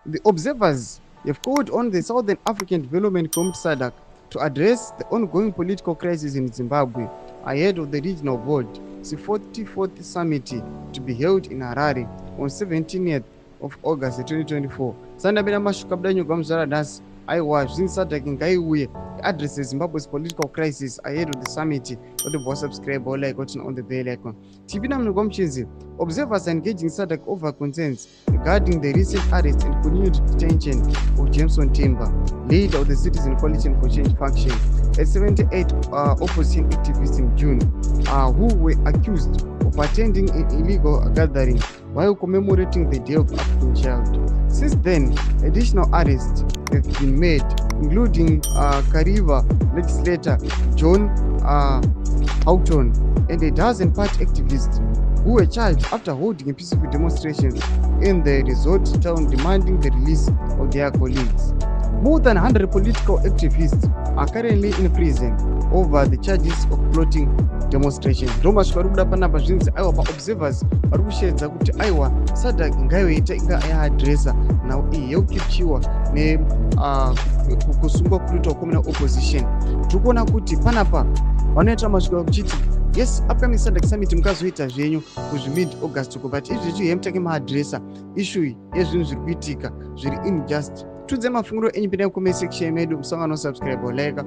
The observers have called on the Southern African Development Community SADC to address the ongoing political crisis in Zimbabwe ahead of the regional board C44th summit to be held in Harare on 17th of August 2024. Sandabira mashuka nyuga mzara das aiwa zvinhu SADC ngaiuye address Zimbabwe's political crisis ahead of the summit. Don't subscribe or like on the bell icon. Tipina mnugomchizi. Observers are engaging SADC over concerns regarding the recent arrest and continued detention of Jameson Timber, leader of the Citizen Coalition for Change faction, and 78 opposition activists in June, who were accused of attending an illegal gathering while commemorating the Day of African Child. Since then, additional arrests have been made, including Kariba legislator John Houghton and a dozen party activists who were charged after holding peaceful demonstrations in the resort town demanding the release of their colleagues. More than 100 political activists are currently in prison over the charges of plotting demonstrations. Observers varikushedza kuti aiwa SADC ngaiyoita inga addressa now yokipchiwa ne kusungwa kuita komuna opposition. Tikuona kuti panapa vanoita masvika kuchiti yes, upcoming SADC summit mukazoita zvenyu kuzvimid August but izvezvi hemutake maadressa issue yezvinhu zviri kuitika zviri unjust. Tudze mafunguro enyu pinda mucomment section medu, musanga no subscribe or like.